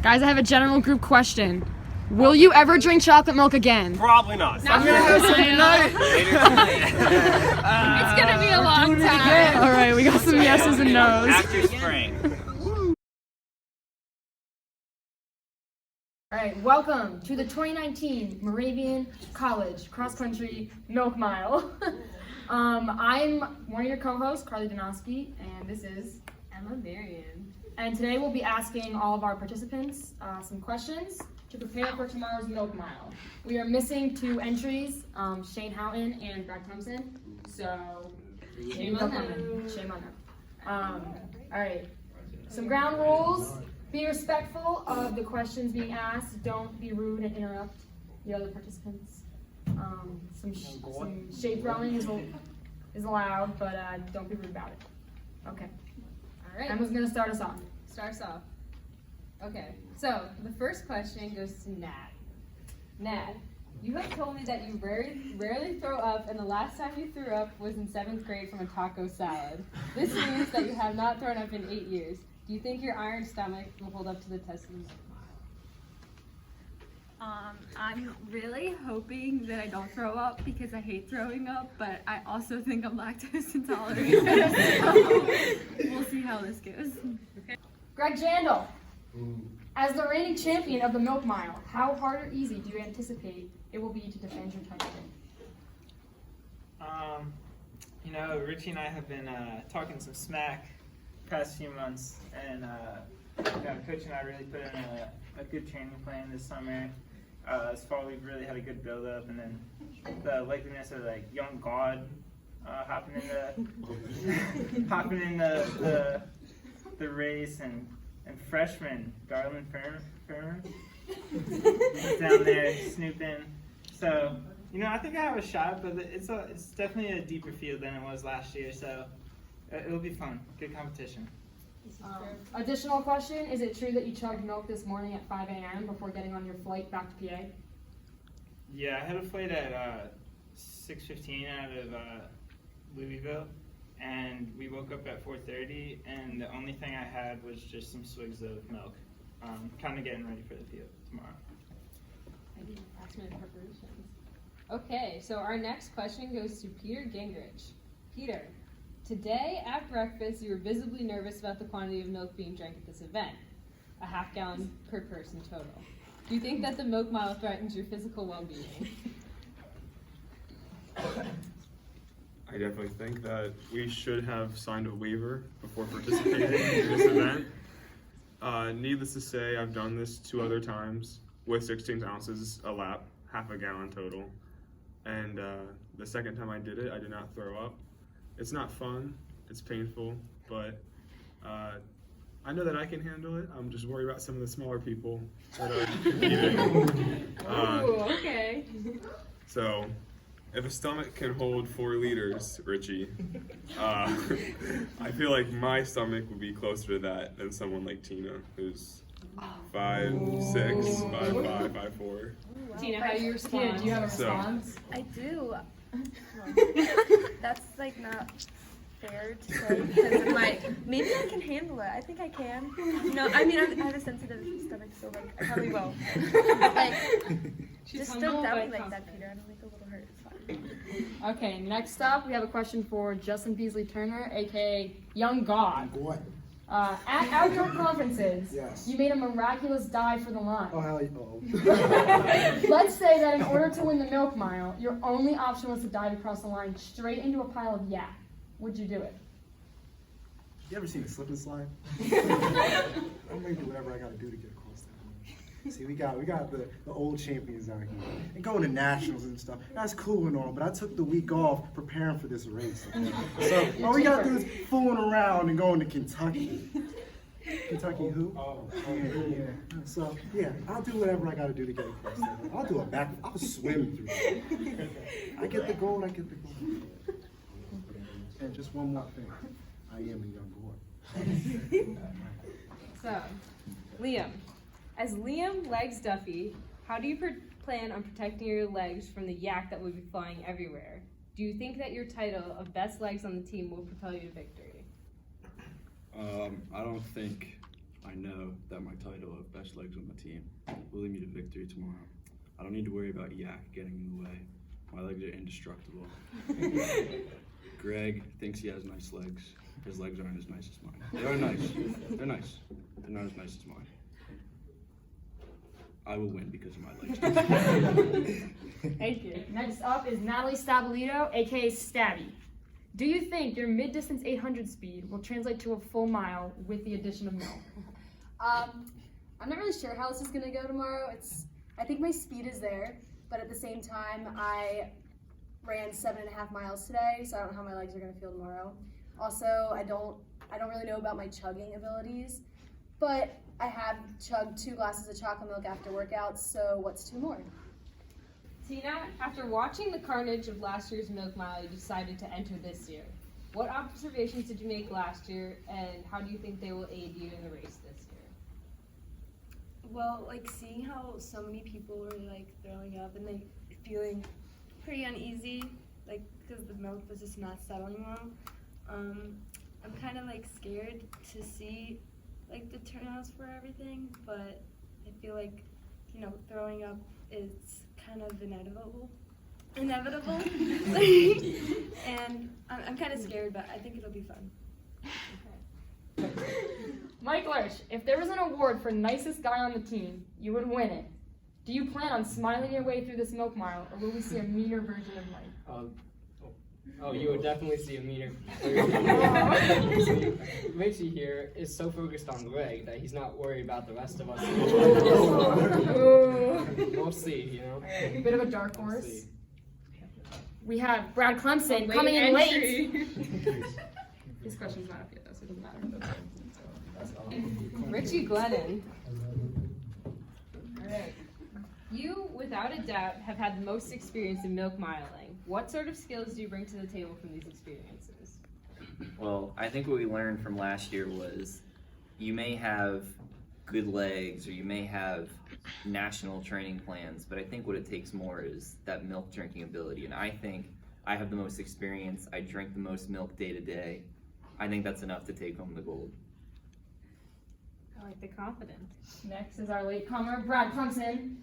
Guys, I have a general group question. Will you ever drink chocolate milk again? Probably not. I'm gonna have some tonight. It's gonna be a long time. All right, we got some yeses and nos. After spring. All right, welcome to the 2019 Moravian College Cross Country Milk Mile. I'm one of your co-hosts, Carly Donosky, and this is Emma Marion. And today we'll be asking all of our participants some questions to prepare for tomorrow's Milk Mile. We are missing 2 entries, Shane Houghton and Brad Thompson. So, Shame on them. Shame on them. All right, some ground rules. Be respectful of the questions being asked. Don't be rude and interrupt the other participants. Some shade throwing is allowed, but don't be rude about it. Okay. All right. Emma's gonna start us off. Start us off. Okay. So the first question goes to Nat. Nat, you have told me that you rarely throw up, and the last time you threw up was in 7th grade from a taco salad. This means that you have not thrown up in 8 years. Do you think your iron stomach will hold up to the test of the Milk Mile? I'm really hoping that I don't throw up because I hate throwing up, but I also think I'm lactose intolerant. So we'll see how this goes. Okay. Greg Jandal, as the reigning champion of the Milk Mile, how hard or easy do you anticipate it will be to defend your title? Richie and I have been talking some smack past few months, and Coach and I really put in a good training plan this summer. This fall we've really had a good build up, and then the likeliness of like young God hopping in the race, and freshman Garland Firmer down there snooping. So I think I have a shot, but it's definitely a deeper field than it was last year. So it'll be fun, good competition. Additional question, is it true that you chugged milk this morning at 5 a.m. before getting on your flight back to PA? Yeah, I had a flight at 6:15 out of Louisville, and we woke up at 4:30, and the only thing I had was just some swigs of milk, kind of getting ready for the field tomorrow. Last minute preparations. Okay, so our next question goes to Peter Gingrich. Peter, today at breakfast, you were visibly nervous about the quantity of milk being drank at this event, a half gallon per person total. Do you think that the Milk Mile threatens your physical well-being? I definitely think that we should have signed a waiver before participating in this event. Needless to say, I've done this 2 other times with 16 ounces a lap, half a gallon total. And the second time I did it, I did not throw up. It's not fun, it's painful, but I know that I can handle it. I'm just worried about some of the smaller people that are competing. Okay. So, if a stomach can hold 4 liters, Richie, I feel like my stomach would be closer to that than someone like Tina, who's 5'6", 5'5", 5'4". Tina, how do you respond? Do you have a response? I do. That's like not fair to say because of maybe I can handle it. I think I can. No, I mean I have a sensitive stomach, so like I probably will. Just don't doubt me like that, Peter. I'm like a little hurt. It's fine. Okay, next up we have a question for Justin Beasley Turner, aka Young God. What? At outdoor conferences, Yes. you made a miraculous dive for the line. Oh, hell yeah. Oh. Let's say that in order to win the Milk Mile, your only option was to dive across the line straight into a pile of yak. Would you do it? You ever seen a slip and slide? I'm gonna do whatever I gotta do to get across that line. See, we got the old champions out here. And going to nationals and stuff, that's cool and all, but I took the week off preparing for this race. So all we gotta do is fooling around and going to Kentucky. Kentucky who? Oh, yeah. So, yeah, I'll do whatever I gotta do to get across that line. I'll do a back, I'll swim through it. I get the gold. And just one more thing, I am a young boy. So, Liam. As Liam legs Duffy, how do you plan on protecting your legs from the yak that will be flying everywhere? Do you think that your title of best legs on the team will propel you to victory? I don't think I know that my title of best legs on the team will lead me to victory tomorrow. I don't need to worry about Yak getting in the way. My legs are indestructible. Greg thinks he has nice legs. His legs aren't as nice as mine. They are nice. They're nice. They're not as nice as mine. I will win because of my legs. Thank you. Next up is Natalie Stabilito, aka Stabby. Do you think your mid-distance 800 speed will translate to a full mile with the addition of milk? I'm not really sure how this is gonna go tomorrow. I think my speed is there, but at the same time, I ran 7.5 miles today, so I don't know how my legs are gonna feel tomorrow. Also, I don't really know about my chugging abilities, but I have chugged 2 glasses of chocolate milk after workouts, so what's 2 more? Tina, after watching the carnage of last year's milk mile, you decided to enter this year. What observations did you make last year, and how do you think they will aid you in the race this year? Well, like seeing how so many people were like throwing up and like feeling pretty uneasy, like because the milk was just not settling well. I'm kind of like scared to see like the turnouts for everything, but I feel like, you know, throwing up is kind of inevitable. And I'm kind of scared, but I think it'll be fun. Mike Lurch, if there was an award for nicest guy on the team, you would win it. Do you plan on smiling your way through this milk mile, or will we see a meaner version of Mike? You would definitely see a meaner. Richie here is so focused on Greg that he's not worried about the rest of us. We'll see, you know. A bit of a dark horse. We have Brad Clemson coming in late. This question's not up yet, though, so it doesn't matter. Richie Glennon. All right. You, without a doubt, have had the most experience in milk miling. What sort of skills do you bring to the table from these experiences? Well, I think what we learned from last year was you may have good legs or you may have national training plans, but I think what it takes more is that milk drinking ability. And I think I have the most experience. I drink the most milk day to day. I think that's enough to take home the gold. I like the confidence. Next is our latecomer, Brad Clemson.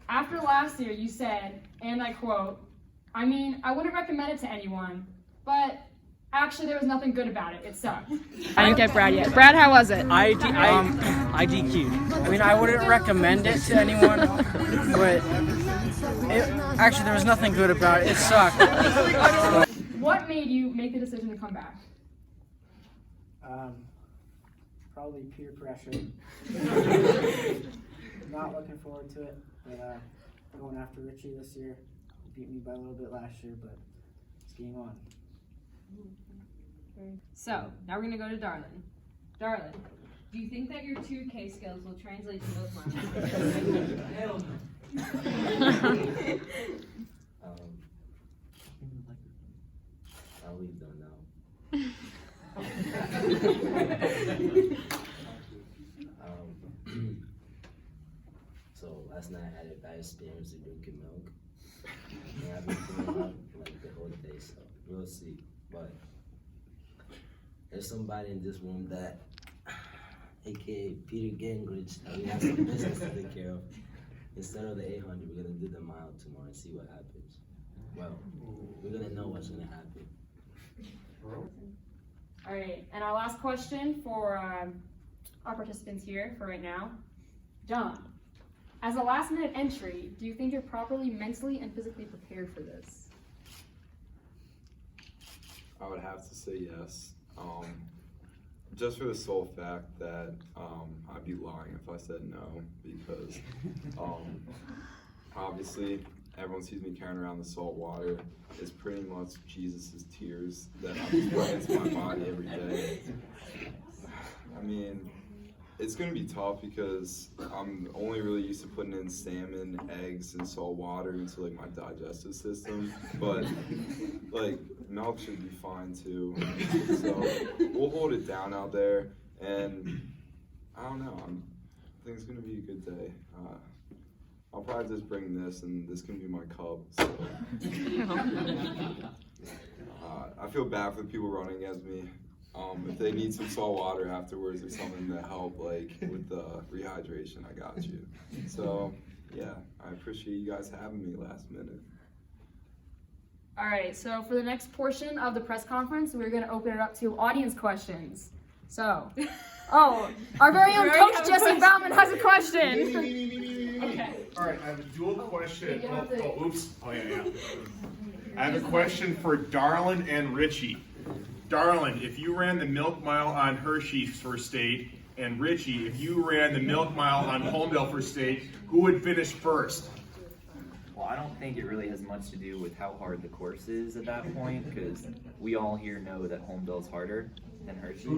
After last year, you said, and I quote, I mean, I wouldn't recommend it to anyone, but actually there was nothing good about it. It sucked. I didn't get Brad yet. Brad, how was it? I DQ'd. I mean, I wouldn't recommend it to anyone, but actually there was nothing good about it. It sucked. What made you make the decision to come back? Probably peer pressure. Not looking forward to it, but going after Richie this year. He beat me by a little bit last year, but it's game on. So, now we're going to go to Darlin. Darlin, do you think that your 2K skills will translate to milk miles? Hell I'll leave them now. So last night I had a bad experience with drinking milk. And I've been throwing up like the whole day, so we'll see. But there's somebody in this room that, aka Peter Gingrich, that we have some business to take care of. Instead of the 800, we're gonna do the mile tomorrow and see what happens. Well, we're gonna know what's gonna happen. All right, and our last question for our participants here for right now. John, as a last-minute entry, do you think you're properly mentally and physically prepared for this? I would have to say yes. Just for the sole fact that I'd be lying if I said no, because obviously everyone sees me carrying around the salt water. It's pretty much Jesus' tears that I'm putting into my body every day. I mean, it's gonna be tough because I'm only really used to putting in salmon, eggs, and salt water into like my digestive system. But like milk should be fine too. So we'll hold it down out there, and I don't know. I think it's gonna be a good day. I'll probably just bring this, and this can be my cup. So. I feel bad for the people running against me. If they need some salt water afterwards or something to help, like, with the rehydration, I got you. So, yeah, I appreciate you guys having me last minute. All right, so for the next portion of the press conference, we're going to open it up to audience questions. So, our very own coach Jesse Bauman has a question. Okay. All right, I have a dual question. Oops. Oh, yeah. I have a question for Darlin and Richie. Darlin, if you ran the milk mile on Hershey's for state, and Richie, if you ran the milk mile on Homedale for state, who would finish first? Well, I don't think it really has much to do with how hard the course is at that point, because we all here know that Homedale's harder than Hershey.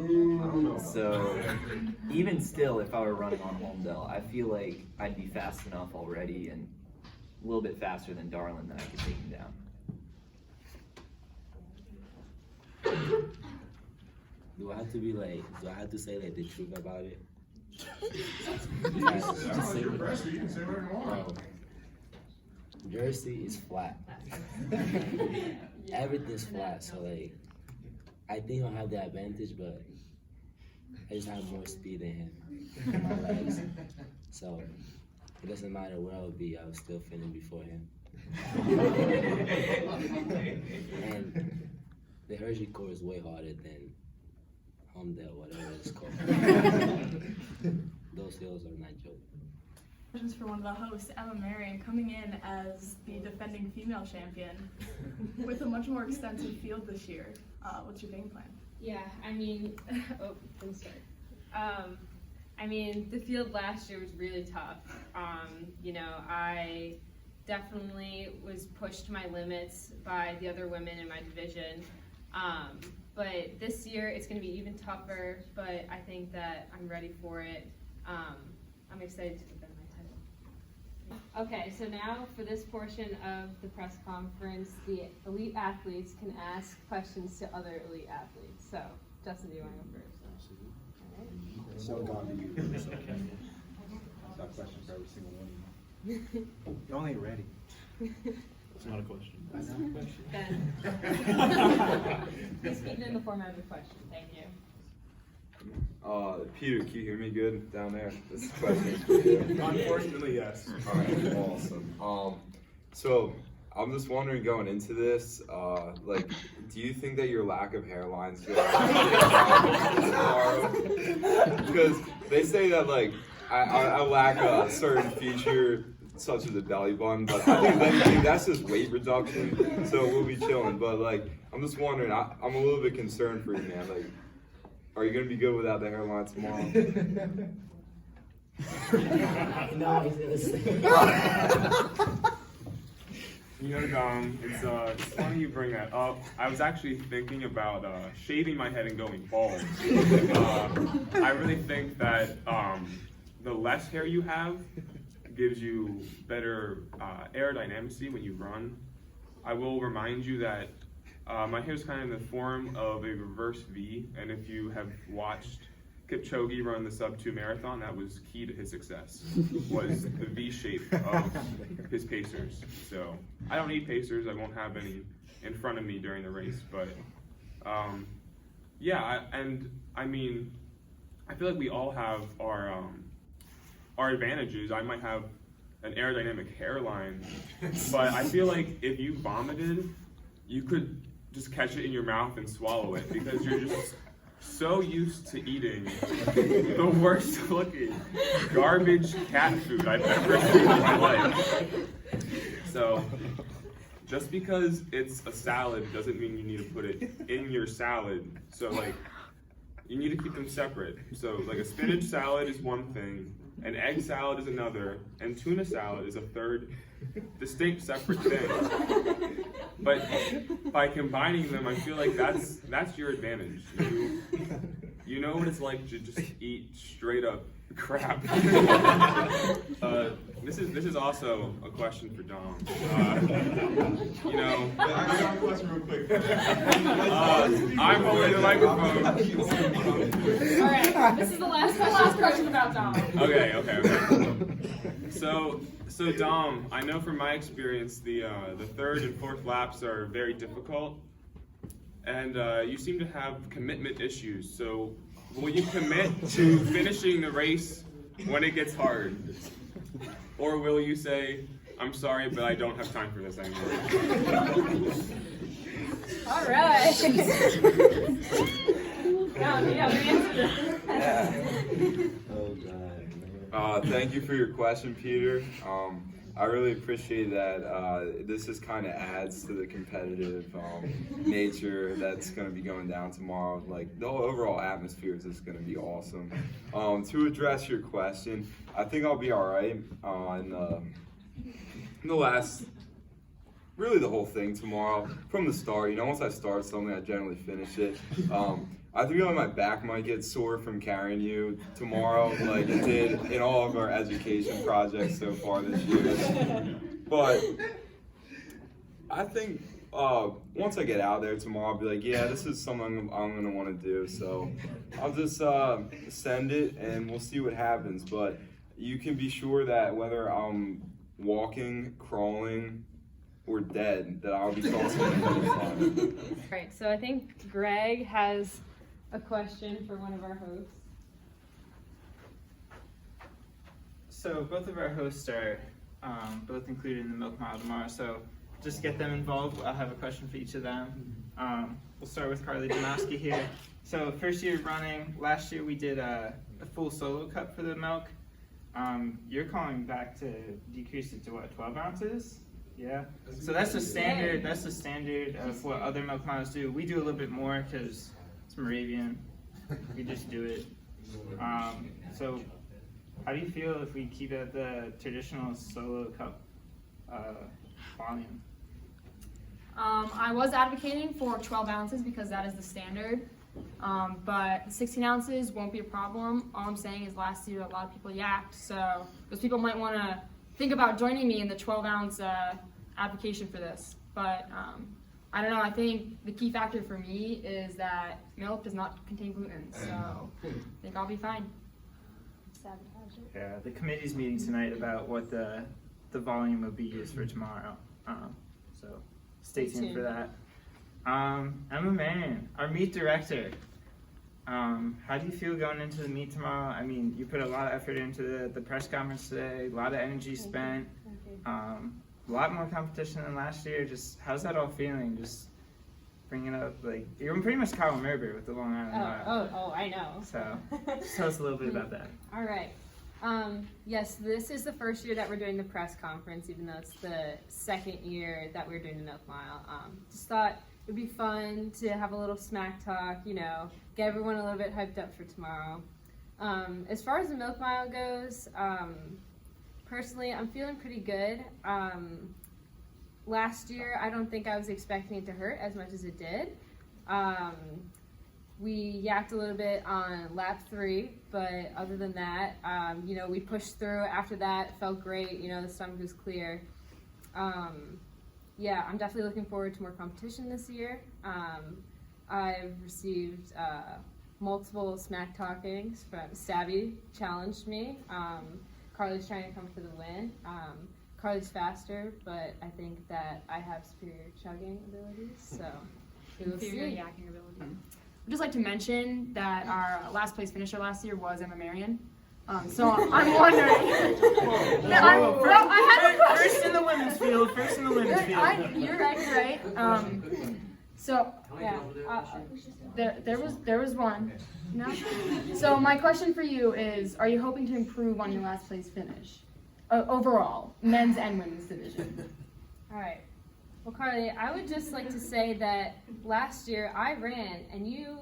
So even still, if I were running on Homedale, I feel like I'd be fast enough already and a little bit faster than Darlin that I could take him down. Do I have to say like the truth about it? Jersey is flat. Everything's flat, so like I think I'll have the advantage, but I just have more speed than him in my legs. So it doesn't matter where I'll be, I'll still finish before him. And the Hershey course is way harder than Homedale, whatever it's called. Those hills are not joking. Questions for one of the hosts, Emma Marion, coming in as the defending female champion with a much more extensive field this year. What's your game plan? Yeah, I mean, I mean, the field last year was really tough. You know, I definitely was pushed to my limits by the other women in my division. But this year it's going to be even tougher, but I think that I'm ready for it. I'm excited to defend my title. Okay, so now for this portion of the press conference, the elite athletes can ask questions to other elite athletes. So, Justin, do you want to go first? All right. So gone to you. It's okay. Got a question for every single one of you. You only ready. It's not a question. That's not a question. Ben. Please speak in the format of a question. Thank you. Peter, can you hear me good down there? This is a question for you. Unfortunately, yes. All right, awesome. So I'm just wondering, going into this, like, do you think that your lack of hairline's going tomorrow? Because they say that, like, I lack a certain feature, such as a belly button, but I think if anything, that's just weight reduction, so we'll be chilling. But, like, I'm just wondering, I'm a little bit concerned for you, man. Like, are you going to be good without the hairline tomorrow? No, it's You know, Dom, it's funny you bring that up. I was actually thinking about shaving my head and going bald. I really think that the less hair you have gives you better aerodynamics when you run. I will remind you that my hair is kind of in the form of a reverse V, and if you have watched Kipchoge run the sub-2 marathon, that was key to his success, was the V shape of his pacers. So I don't need pacers, I won't have any in front of me during the race, but yeah, I mean, I feel like we all have our advantages. I might have an aerodynamic hairline, but I feel like if you vomited, you could just catch it in your mouth and swallow it, because you're just so used to eating the worst looking garbage cat food I've ever seen in my life. So just because it's a salad doesn't mean you need to put it in your salad. So like, you need to keep them separate. So like a spinach salad is one thing, an egg salad is another, and tuna salad is a third distinct separate thing. But by combining them, I feel like that's your advantage. You know what it's like to just eat straight up crap. This is also a question for Dom. You know, I got a question real quick. I'm holding the microphone. All right, this is the last question about Dom. Okay. So Dom, I know from my experience the third and fourth laps are very difficult. and you seem to have commitment issues. So, will you commit to finishing the race when it gets hard? Or will you say, I'm sorry, but I don't have time for this anymore? All right. Thank you for your question, Peter. I really appreciate that. This just kind of adds to the competitive nature that's going to be going down tomorrow. Like, the overall atmosphere is just going to be awesome. To address your question, I think I'll be all right in the last, really the whole thing tomorrow. From the start, you know, once I start something, I generally finish it. I think my back might get sore from carrying you tomorrow, like it did in all of our education projects so far this year. But I think once I get out there tomorrow, I'll be like, yeah, this is something I'm going to want to do. So I'll just send it and we'll see what happens. But you can be sure that whether I'm walking, crawling, or dead, that I'll be tossing the finish line. Right, so I think Greg has a question for one of our hosts. So both of our hosts are both included in the Milk Mile tomorrow, so just get them involved. I'll have a question for each of them. We'll start with Carly Domowski here. So first year running, last year we did a full solo cup for the milk. You're calling back to decrease it to what, 12 ounces? Yeah. So that's the standard. That's the standard of what other milk miles do. We do a little bit more because it's Moravian. We just do it. So how do you feel if we keep it the traditional solo cup volume? I was advocating for 12 ounces because that is the standard. But 16 ounces won't be a problem. All I'm saying is last year a lot of people yacked, so those people might want to think about joining me in the 12 ounce application for this. But I don't know, I think the key factor for me is that milk does not contain gluten, so I think I'll be fine. Yeah, the committee's meeting tonight about what the volume will be used for tomorrow. So stay tuned for that. Emma Marion, our meet director. How do you feel going into the meet tomorrow? I mean, you put a lot of effort into the press conference today, a lot of energy spent, a lot more competition than last year. Just how's that all feeling? Just bringing up, like, you're pretty much Kyle Merber with the Long Island Mile. Oh, I know. So just tell us a little bit about that. All right. Yes, this is the first year that we're doing the press conference, even though it's the second year that we're doing the Milk Mile. Just thought it'd be fun to have a little smack talk, you know, get everyone a little bit hyped up for tomorrow. As far as the Milk Mile goes, personally, I'm feeling pretty good. Last year, I don't think I was expecting it to hurt as much as it did. We yacked a little bit on lap 3, but other than that, you know, we pushed through. After that, felt great. You know, the stomach was clear. Yeah, I'm definitely looking forward to more competition this year. I've received multiple smack talkings from Stabby challenged me. Carly's trying to come for the win. Carly's faster, but I think that I have superior chugging abilities, so we'll see. Inferior yakking ability. I'd just like to mention that our last place finisher last year was Emma Marion. So I'm wondering. I have a question. First in the women's field. First in the women's field. You're right. So yeah, there was one. No. So my question for you is: are you hoping to improve on your last place finish, overall, men's and women's division? All right. Well, Carly, I would just like to say that last year I ran and you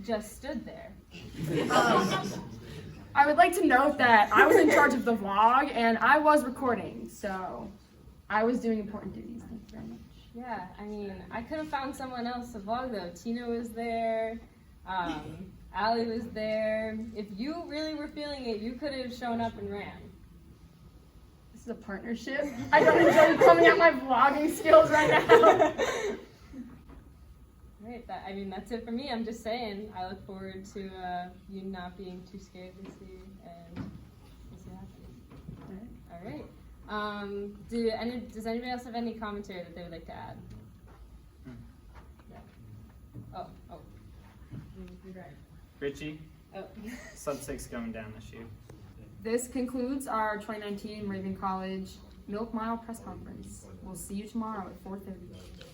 just stood there. I would like to note that I was in charge of the vlog and I was recording, so I was doing important duties. Thank you very much. Yeah, I mean, I could have found someone else to vlog though. Tina was there, Allie was there. If you really were feeling it, you could have shown up and ran. This is a partnership. I don't enjoy coming out my vlogging skills right now. Right, I mean, that's it for me. I'm just saying, I look forward to you not being too scared this year, and we'll see what happens. All right. Does anybody else have any commentary that they would like to add? Oh. Richie, Oh. sub 6 going down this year. This concludes our 2019 Moravian College Milk Mile press conference. We'll see you tomorrow at 4:30.